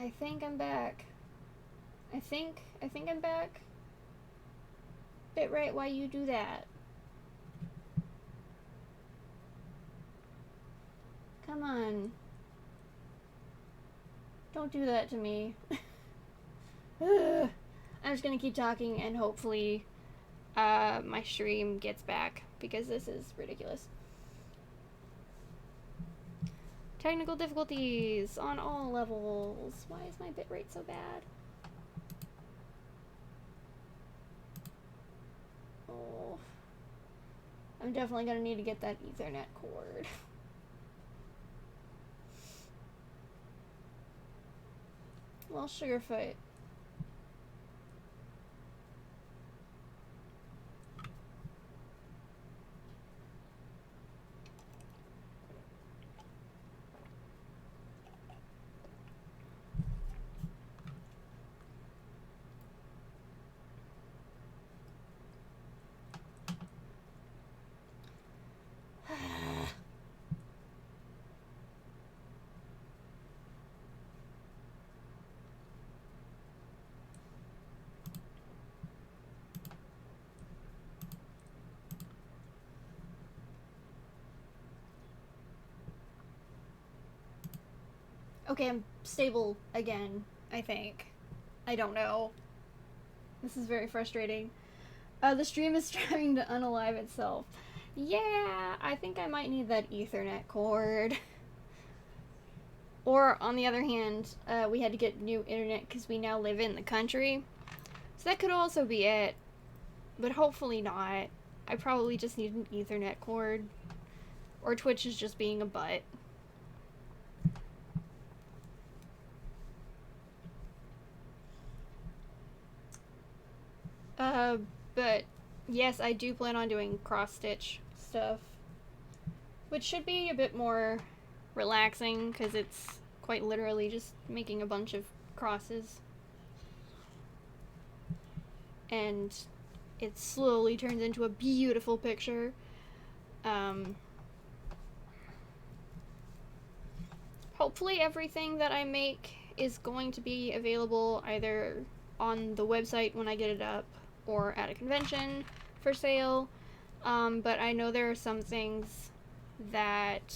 I think I'm back. I think I'm back. Bitrate, why you do that? Come on. Don't do that to me. I'm just gonna keep talking and hopefully my stream gets back because this is ridiculous. Technical difficulties on all levels. Why is my bitrate so bad? Oh. I'm definitely gonna need to get that Ethernet cord. Well, Sugarfoot. Okay, I'm stable again, I think. I don't know. This is very frustrating. The stream is trying to unalive itself. Yeah, I think I might need that Ethernet cord. Or, on the other hand, we had to get new internet because we now live in the country. So that could also be it. But hopefully not. I probably just need an Ethernet cord. Or Twitch is just being a butt. But yes, I do plan on doing cross-stitch stuff. Which should be a bit more relaxing, because it's quite literally just making a bunch of crosses. And it slowly turns into a beautiful picture. Hopefully everything that I make is going to be available either on the website when I get it up or at a convention for sale. But I know there are some things that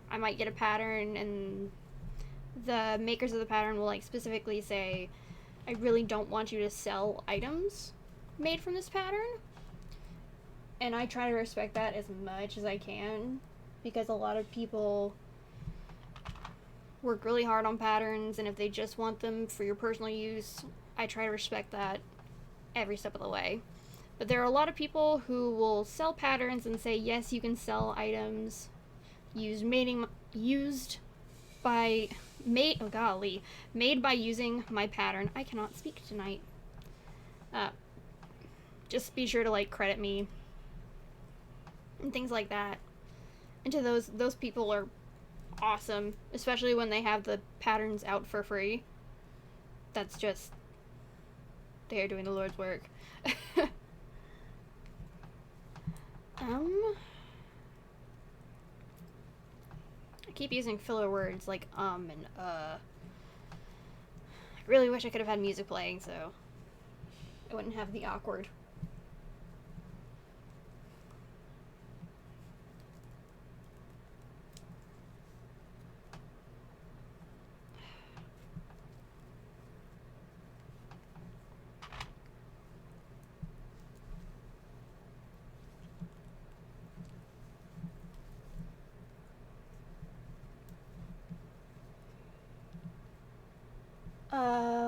I might get a pattern and the makers of the pattern will like specifically say, I really don't want you to sell items made from this pattern. And I try to respect that as much as I can because a lot of people work really hard on patterns, and if they just want them for your personal use, I try to respect that every step of the way. But there are a lot of people who will sell patterns and say, yes, you can sell items made by using my pattern. I cannot speak tonight. Just be sure to like credit me and things like that. And to those people are awesome, especially when they have the patterns out for free. That's just, they are doing the Lord's work. I keep using filler words like and I really wish I could have had music playing so I wouldn't have the awkward.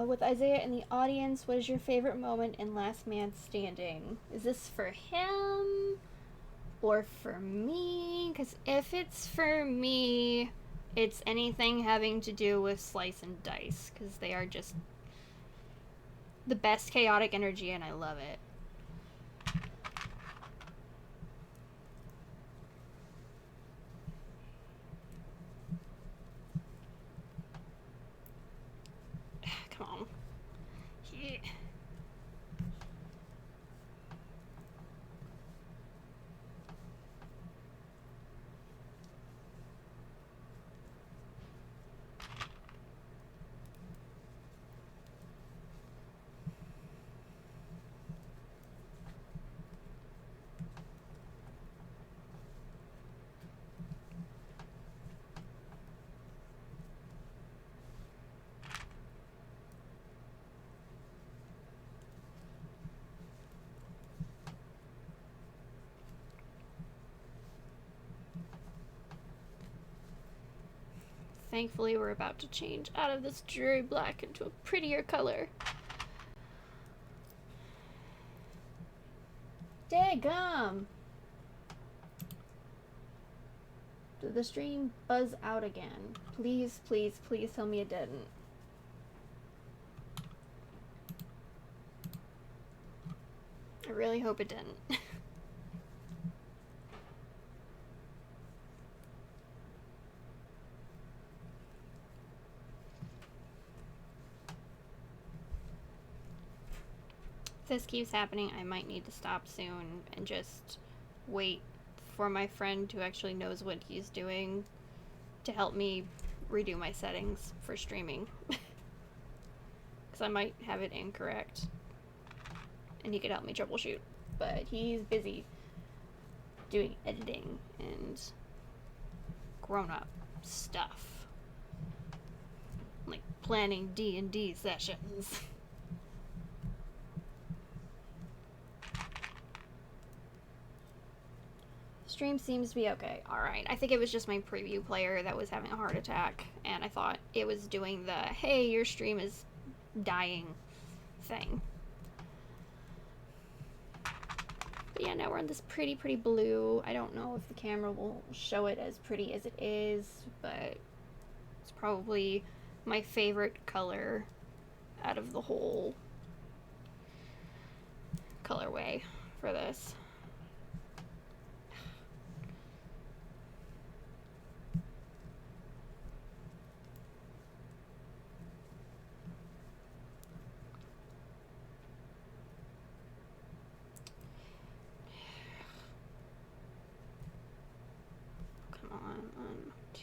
With Isaiah in the audience, what is your favorite moment in Last Man Standing? Is this for him or for me? Because if it's for me, it's anything having to do with Slice and Dice, because they are just the best chaotic energy and I love it. Come on. Yeah. thankfully we're about to change out of this dreary black into a prettier color. Daggum! Did the stream buzz out again? Please, please, please tell me it didn't. I really hope it didn't. If this keeps happening, I might need to stop soon and just wait for my friend who actually knows what he's doing to help me redo my settings for streaming. Because I might have it incorrect. And he could help me troubleshoot. But he's busy doing editing and grown-up stuff. Like planning D&D sessions. Stream seems to be okay. Alright, I think it was just my preview player that was having a heart attack, and I thought it was doing the, hey, your stream is dying thing. But yeah, now we're on this pretty blue. I don't know if the camera will show it as pretty as it is, but it's probably my favorite color out of the whole colorway for this.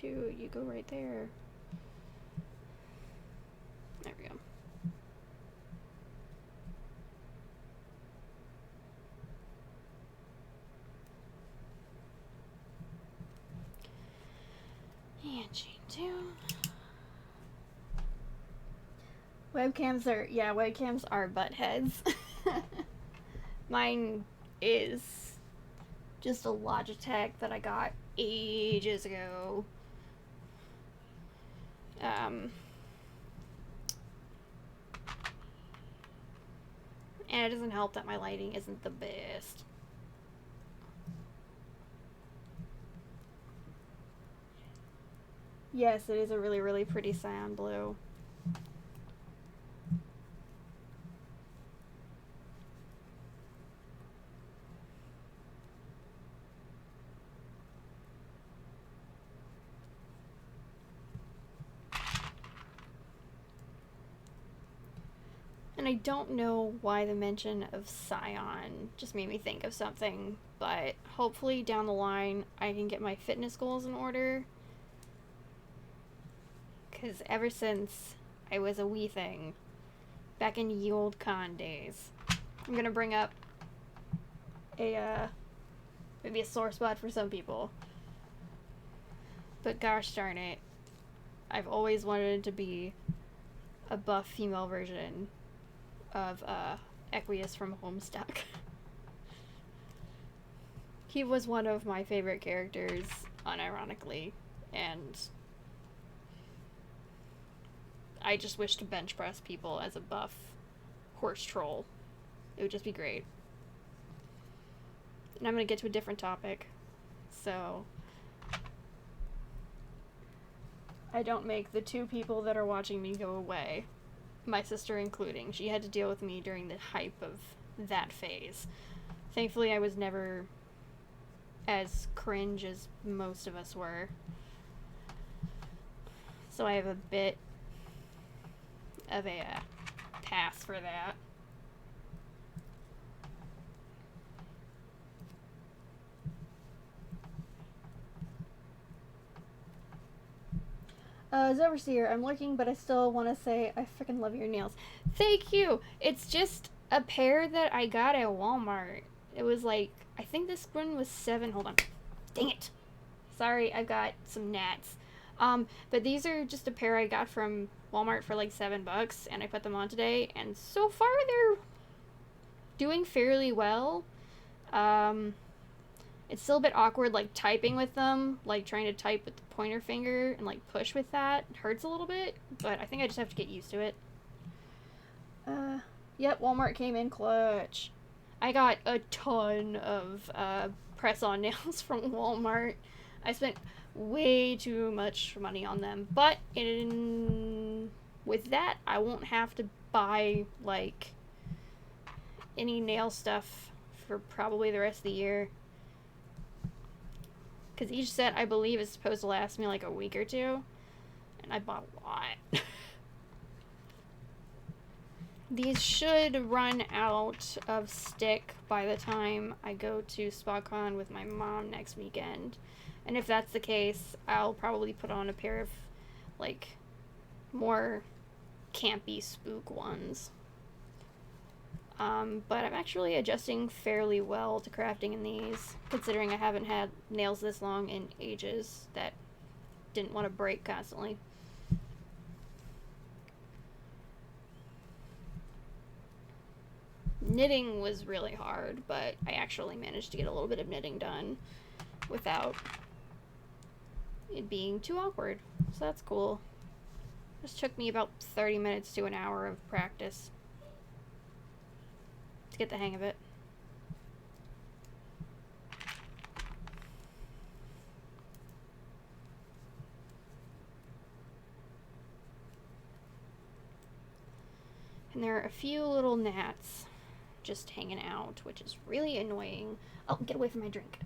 You go right there. There we go. And chain 2. Webcams are butt heads. Mine is just a Logitech that I got ages ago. And it doesn't help that my lighting isn't the best. Yes, it is a really pretty cyan blue. And I don't know why the mention of Scion just made me think of something, but hopefully down the line I can get my fitness goals in order. Because ever since I was a wee thing, back in ye old con days, I'm gonna bring up a, maybe a sore spot for some people. But gosh darn it, I've always wanted to be a buff female version of Equius from Homestuck. He was one of my favorite characters, unironically, and I just wish to bench press people as a buff horse troll. It would just be great. And I'm gonna get to a different topic, so I don't make the two people that are watching me go away. My sister including. She had to deal with me during the hype of that phase. Thankfully, I was never as cringe as most of us were. So I have a bit of a pass for that. As Overseer, I'm looking, but I still want to say I freaking love your nails. Thank you! It's just a pair that I got at Walmart. It was like, I think this one was $7. Hold on. Dang it! Sorry, I've got some gnats. But these are just a pair I got from Walmart for like $7, and I put them on today, and so far they're doing fairly well. It's still a bit awkward, like, typing with them, like, trying to type with the pointer finger and, like, push with that. It hurts a little bit, but I think I just have to get used to it. Yep, Walmart came in clutch. I got a ton of press-on nails from Walmart. I spent way too much money on them, but with that, I won't have to buy, like, any nail stuff for probably the rest of the year. Because each set, I believe, is supposed to last me like a week or two. And I bought a lot. These should run out of stick by the time I go to SpaCon with my mom next weekend. And if that's the case, I'll probably put on a pair of, like, more campy spook ones. But I'm actually adjusting fairly well to crafting in these, considering I haven't had nails this long in ages that didn't want to break constantly. Knitting was really hard, but I actually managed to get a little bit of knitting done without it being too awkward, so that's cool. This took me about 30 minutes to an hour of practice to get the hang of it. And there are a few little gnats just hanging out, which is really annoying. Oh, get away from my drink.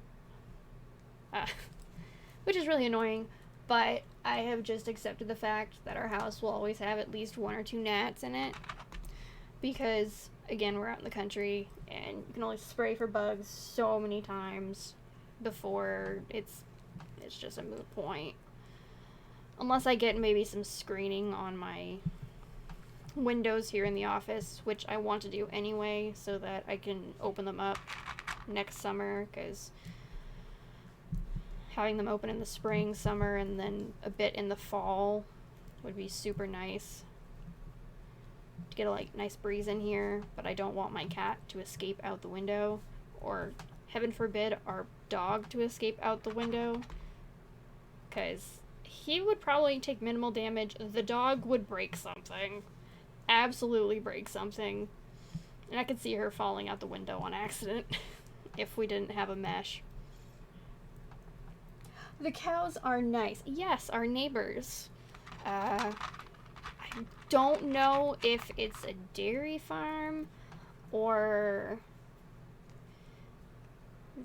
Which is really annoying, but I have just accepted the fact that our house will always have at least 1 or 2 gnats in it, because, again, we're out in the country, and you can only spray for bugs so many times before it's just a moot point. Unless I get maybe some screening on my windows here in the office, which I want to do anyway, so that I can open them up next summer, because having them open in the spring, summer, and then a bit in the fall would be super nice to get a nice breeze in here. But I don't want my cat to escape out the window, or heaven forbid our dog to escape out the window, because he would probably take minimal damage. The dog would break something. Absolutely break something. And I could see her falling out the window on accident if we didn't have a mesh. The cows are nice. Yes, our neighbors. I don't know if it's a dairy farm or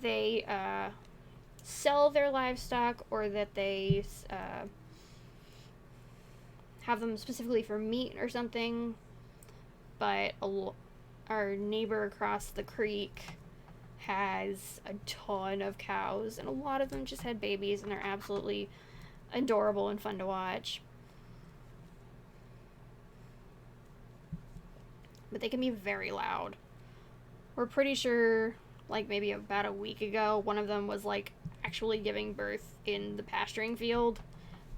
they sell their livestock, or that they have them specifically for meat or something, but our neighbor across the creek has a ton of cows, and a lot of them just had babies, and they're absolutely adorable and fun to watch. But they can be very loud. We're pretty sure, like, maybe about a week ago, one of them was, like, actually giving birth in the pasturing field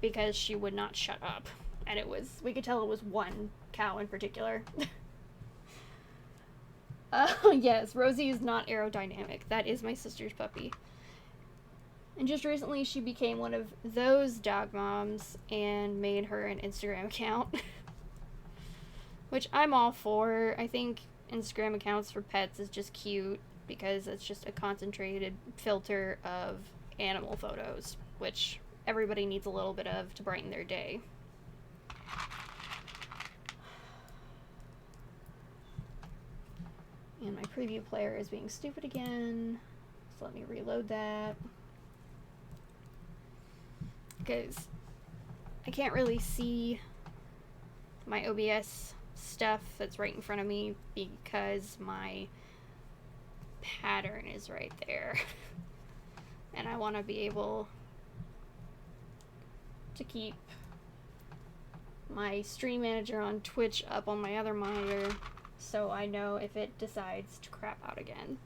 because she would not shut up. And we could tell it was one cow in particular. Yes, Rosie is not aerodynamic. That is my sister's puppy. And just recently she became one of those dog moms and made her an Instagram account. Which I'm all for. I think Instagram accounts for pets is just cute because it's just a concentrated filter of animal photos, which everybody needs a little bit of to brighten their day. And my preview player is being stupid again, so let me reload that. Because I can't really see my OBS stuff that's right in front of me because my pattern is right there. And I want to be able to keep my stream manager on Twitch up on my other monitor, so I know if it decides to crap out again.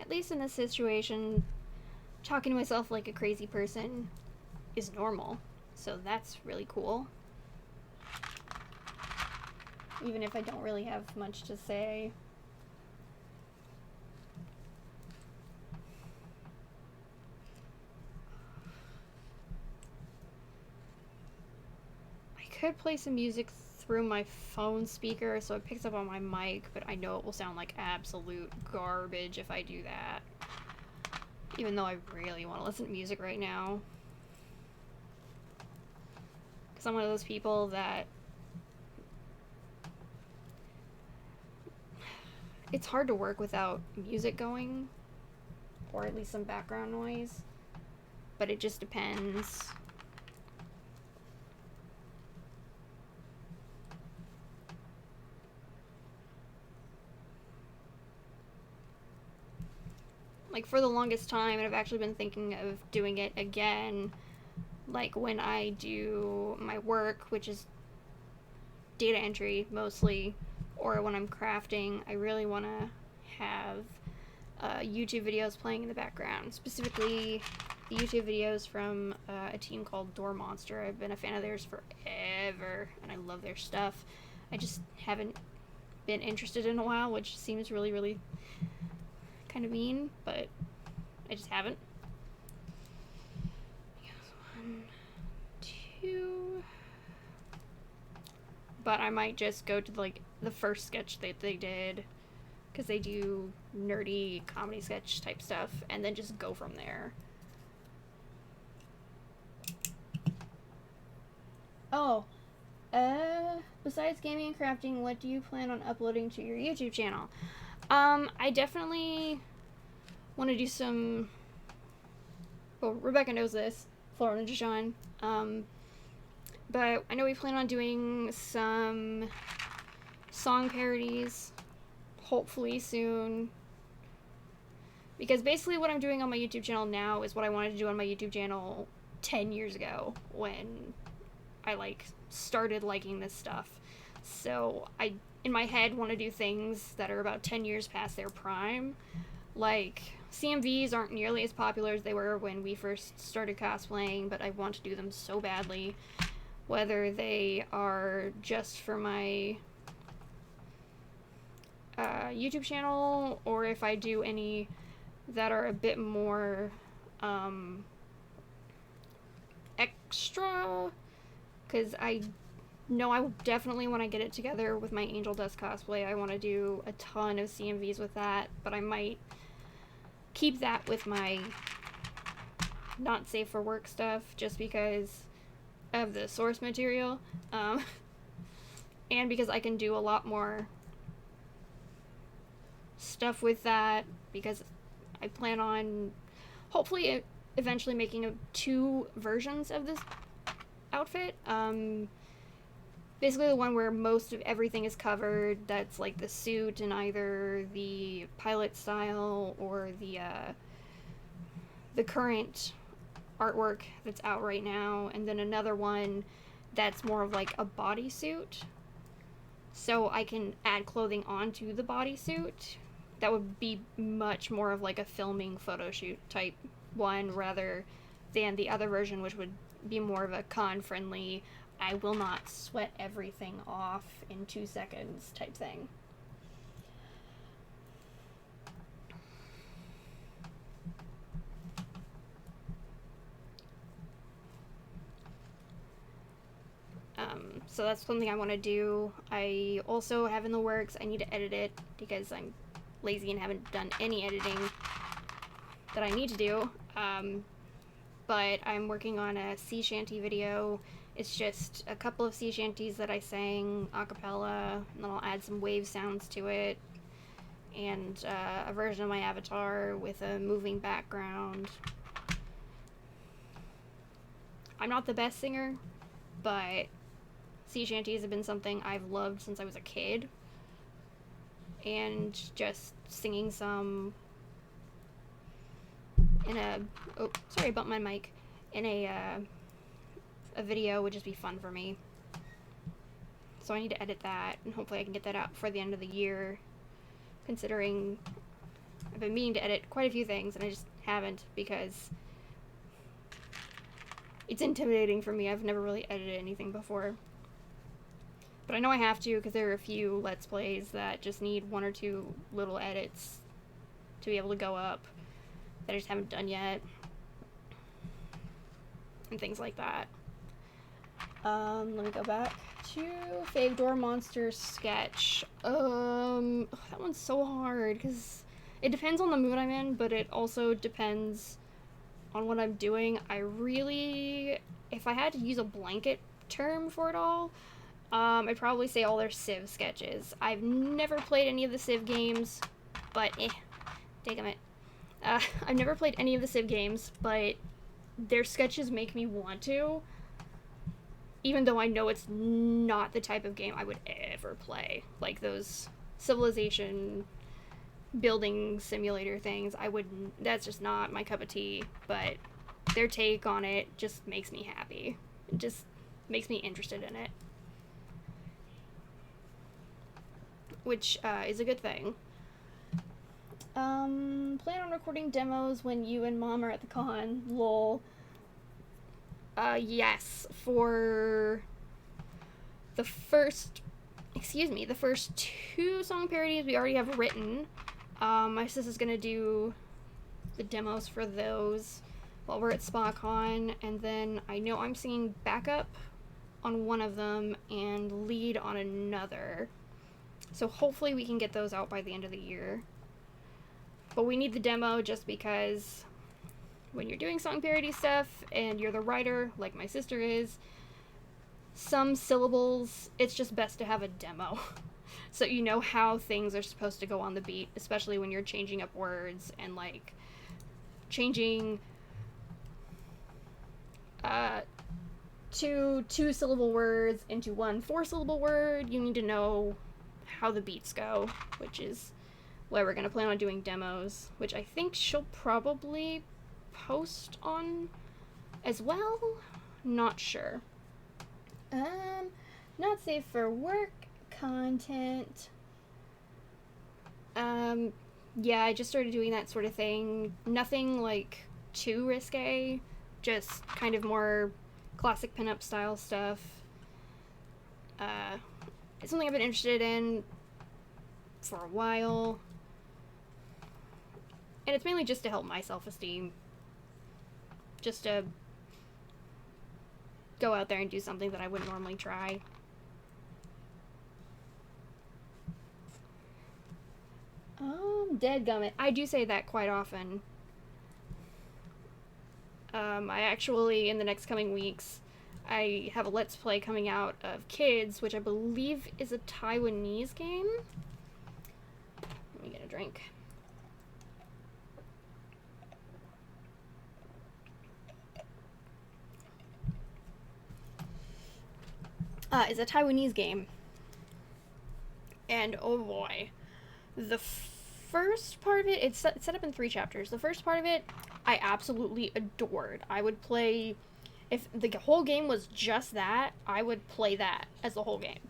at least in this situation, talking to myself like a crazy person is normal. So that's really cool. Even if I don't really have much to say. I could play some music through my phone speaker so it picks up on my mic, but I know it will sound like absolute garbage if I do that. Even though I really want to listen to music right now. Because I'm one of those people that it's hard to work without music going, or at least some background noise, but it just depends. Like, for the longest time, and I've actually been thinking of doing it again, like when I do my work, which is data entry mostly, or when I'm crafting, I really want to have YouTube videos playing in the background. Specifically, the YouTube videos from a team called Door Monster. I've been a fan of theirs forever, and I love their stuff. I just haven't been interested in a while, which seems really, really kind of mean, but I just haven't. One, two. But I might just go to like the first sketch that they did, because they do nerdy comedy sketch type stuff, and then just go from there. Oh, besides gaming and crafting, what do you plan on uploading to your YouTube channel? I definitely want to do some, well, Rebecca knows this, Flora Ninja Shine, but I know we plan on doing some song parodies, hopefully soon, because basically what I'm doing on my YouTube channel now is what I wanted to do on my YouTube channel 10 years ago, when I, like, started liking this stuff. So I, in my head, want to do things that are about 10 years past their prime. Like, CMVs aren't nearly as popular as they were when we first started cosplaying, but I want to do them so badly. Whether they are just for my YouTube channel, or if I do any that are a bit more extra, because I know I definitely, when I get it together with my Angel Dust cosplay, I want to do a ton of CMVs with that, but I might keep that with my not safe for work stuff, just because of the source material, and because I can do a lot more stuff with that, because I plan on hopefully eventually making 2 versions of this outfit. Basically the one where most of everything is covered, that's like the suit in either the pilot style or the current artwork that's out right now, and then another one that's more of like a bodysuit, so I can add clothing onto the bodysuit. That would be much more of like a filming photo shoot type one, rather than the other version, which would be more of a con friendly, I will not sweat everything off in 2 seconds type thing. So that's something I want to do. I also have in the works, I need to edit it because I'm lazy and haven't done any editing that I need to do. But I'm working on a sea shanty video. It's just a couple of sea shanties that I sang a cappella, and then I'll add some wave sounds to it, and a version of my avatar with a moving background. I'm not the best singer, but sea shanties have been something I've loved since I was a kid, and just singing some in a, oh, sorry, I bumped my mic, in a video would just be fun for me. So I need to edit that, and hopefully I can get that out before the end of the year, considering I've been meaning to edit quite a few things, and I just haven't because it's intimidating for me. I've never really edited anything before. But I know I have to because there are a few Let's Plays that just need 1 or 2 little edits to be able to go up that I just haven't done yet. And things like that. Let me go back to Fave Door Monster sketch. That one's so hard because it depends on the mood I'm in, but it also depends on what I'm doing. If I had to use a blanket term for it all, I'd probably say all their Civ sketches. I've never played any of the Civ games, but dagummit. I've never played any of the Civ games, but their sketches make me want to, even though I know it's not the type of game I would ever play. Like those civilization building simulator things, that's just not my cup of tea, but their take on it just makes me happy. It just makes me interested in it. Which is a good thing. Plan on recording demos when you and Mom are at the con. Lol. Yes, for the first 2 song parodies we already have written. My sister's gonna do the demos for those while we're at SpaCon, and then I know I'm singing backup on one of them and lead on another. So hopefully we can get those out by the end of the year. But we need the demo just because when you're doing song parody stuff and you're the writer, like my sister is, some syllables, it's just best to have a demo. So you know how things are supposed to go on the beat, especially when you're changing up words and like changing 2 2-syllable words into 1 4-syllable word. You need to know how the beats go, which is why we're gonna plan on doing demos, which I think she'll probably post on as well. Not sure. Not safe for work content. Yeah, I just started doing that sort of thing. Nothing like too risque, just kind of more classic pinup style stuff. It's something I've been interested in for a while. And it's mainly just to help my self-esteem. Just to go out there and do something that I wouldn't normally try. Dadgummit. I do say that quite often. I actually, in the next coming weeks, I have a Let's Play coming out of Kids, which I believe is a Taiwanese game. Let me get a drink. Is a Taiwanese game. And oh boy. The first part of it, it's set up in 3 chapters. The first part of it, I absolutely adored. I would play, if the whole game was just that, I would play that as the whole game.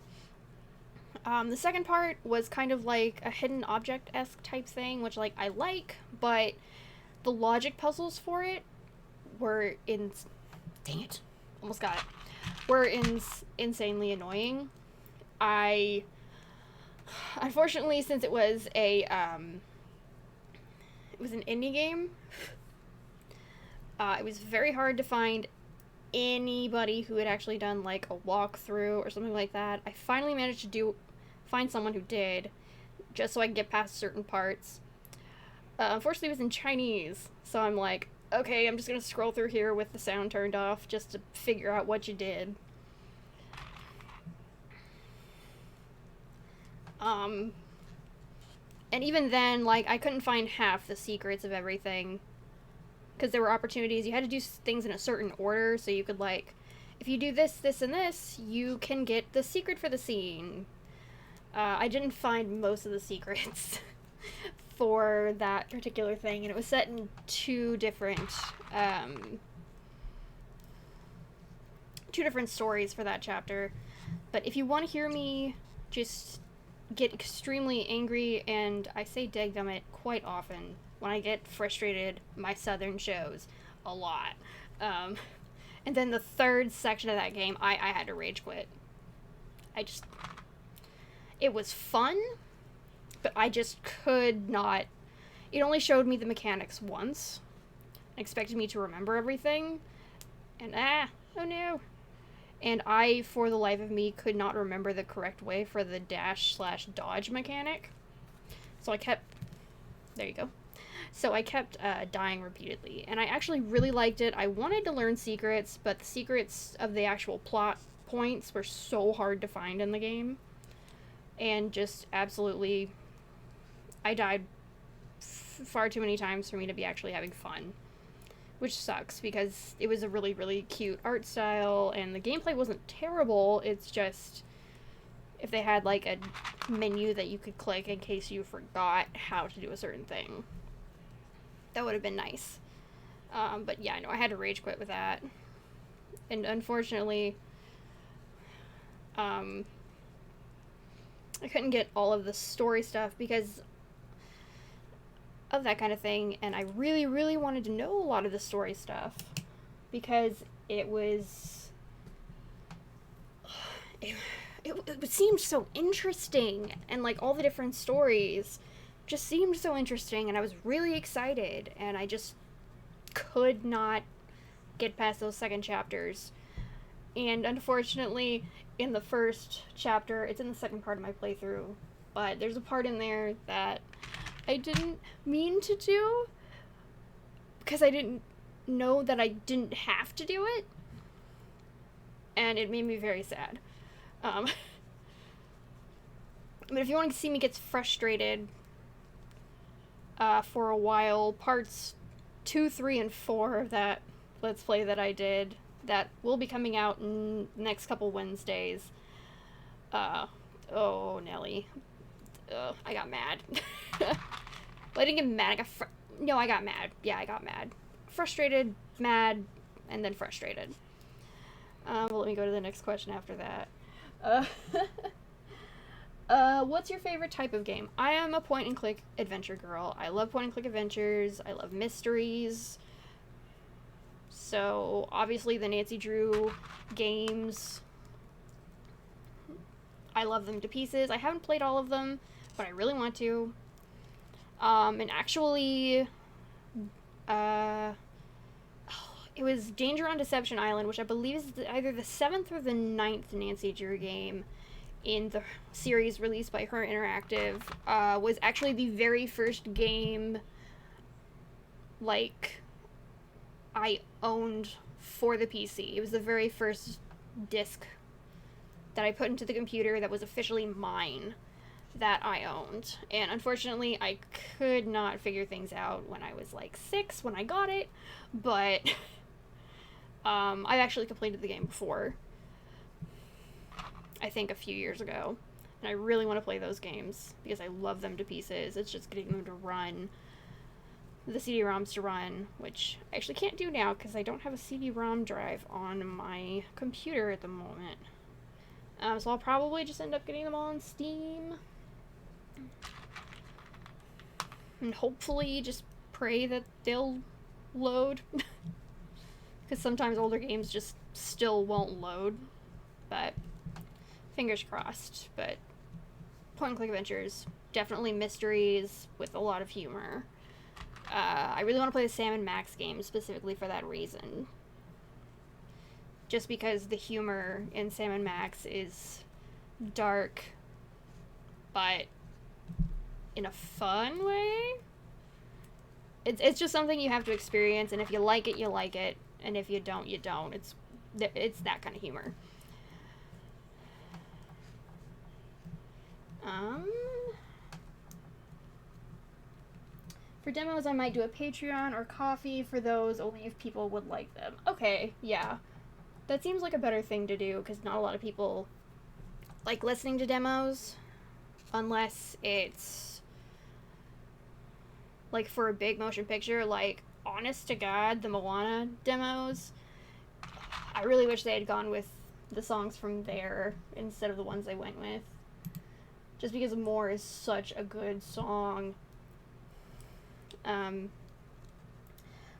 The second part was kind of like a hidden object-esque type thing, which like I like, but the logic puzzles for it were dang it, almost got it. Were insanely annoying. Unfortunately, since it was an indie game, it was very hard to find anybody who had actually done like a walkthrough or something like that. I finally managed to find someone who did, just so I could get past certain parts. Unfortunately, it was in Chinese, so I'm like, okay, I'm just gonna scroll through here with the sound turned off just to figure out what you did. And even then, like, I couldn't find half the secrets of everything. Because there were opportunities, you had to do things in a certain order, so you could, like, if you do this, this, and this, you can get the secret for the scene. I didn't find most of the secrets for that particular thing, and it was set in 2 different stories for that chapter. But if you want to hear me just get extremely angry, and I say dadgummit quite often when I get frustrated. My southern shows a lot. Um, and then the third section of that game, I had to rage quit. It was fun, but I just could not. It only showed me the mechanics once, expected me to remember everything, and oh no. And I, for the life of me, could not remember the correct way for the dash/dodge mechanic. So I kept. There you go. So I kept dying repeatedly, and I actually really liked it. I wanted to learn secrets, but the secrets of the actual plot points were so hard to find in the game, and just absolutely, I died far too many times for me to be actually having fun, which sucks because it was a really, really cute art style, and the gameplay wasn't terrible. It's just, if they had like a menu that you could click in case you forgot how to do a certain thing, that would have been nice. But yeah, no, I had to rage quit with that. And unfortunately, I couldn't get all of the story stuff because of that kind of thing, and I really, really wanted to know a lot of the story stuff because it seemed so interesting, and like all the different stories just seemed so interesting, and I was really excited, and I just could not get past those second chapters. And unfortunately, in the first chapter, it's in the second part of my playthrough, but there's a part in there that I didn't mean to do because I didn't know that I didn't have to do it, and it made me very sad. But if you want to see me get frustrated for a while, parts 2, 3, and 4 of that Let's Play that I did, that will be coming out in the next couple Wednesdays. Oh, Nelly. I got mad. Well, I didn't get mad, I got mad. Yeah, I got mad. Frustrated, mad, and then frustrated. Well, let me go to the next question after that. What's your favorite type of game? I am a point-and-click adventure girl. I love point-and-click adventures. I love mysteries. So, obviously, the Nancy Drew games, I love them to pieces. I haven't played all of them, but I really want to. And actually, it was Danger on Deception Island, which I believe is either the 7th or the 9th Nancy Drew game in the series released by Her Interactive, was actually the very first game, like, I owned for the PC. It was the very first disc that I put into the computer that was officially mine that I owned. And unfortunately, I could not figure things out when I was like 6 when I got it, but I've actually completed the game before. I think a few years ago. And I really want to play those games because I love them to pieces. It's just getting them to run, the CD-ROMs to run, which I actually can't do now because I don't have a CD-ROM drive on my computer at the moment. So I'll probably just end up getting them all on Steam. And hopefully just pray that they'll load. Because sometimes older games just still won't load. But fingers crossed. But point-and-click adventures, definitely mysteries with a lot of humor. I really want to play the Sam and Max game specifically for that reason. Just because the humor in Sam and Max is dark, but in a fun way. It's just something you have to experience, and if you like it, you like it, and if you don't, you don't. It's that kind of humor. For demos, I might do a Patreon or Coffee for those, only if people would like them. Okay, yeah. That seems like a better thing to do, because not a lot of people like listening to demos, unless it's, like, for a big motion picture. Like, honest to God, the Moana demos, I really wish they had gone with the songs from there instead of the ones they went with. just because More is such a good song.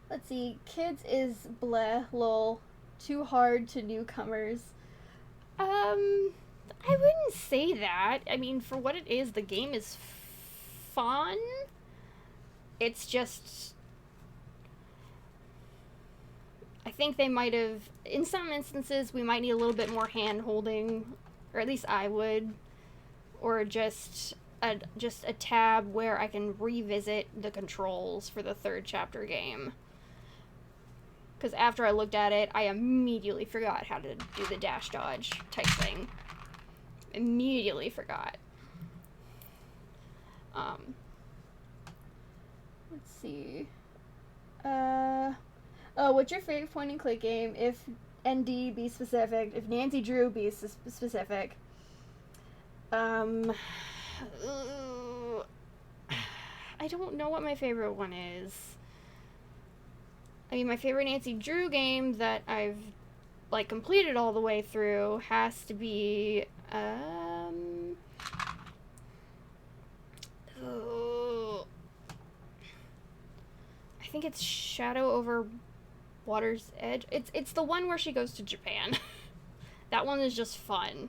Let's see. Kids is bleh, lol. Too hard to newcomers. I wouldn't say that. I mean, for what it is, the game is fun. It's just, I think they might have, in some instances, we might need a little bit more hand holding, or at least I would, or just a tab where I can revisit the controls for the third chapter game. Because after I looked at it, I immediately forgot how to do the dash dodge type thing. Immediately forgot. Let's see. Oh, what's your favorite point and click game? If ND be specific, if Nancy Drew be specific. I don't know what my favorite one is. I mean, my favorite Nancy Drew game that I've, like, completed all the way through has to be, I think it's Shadow over Water's Edge. It's the one where she goes to Japan. That one is just fun.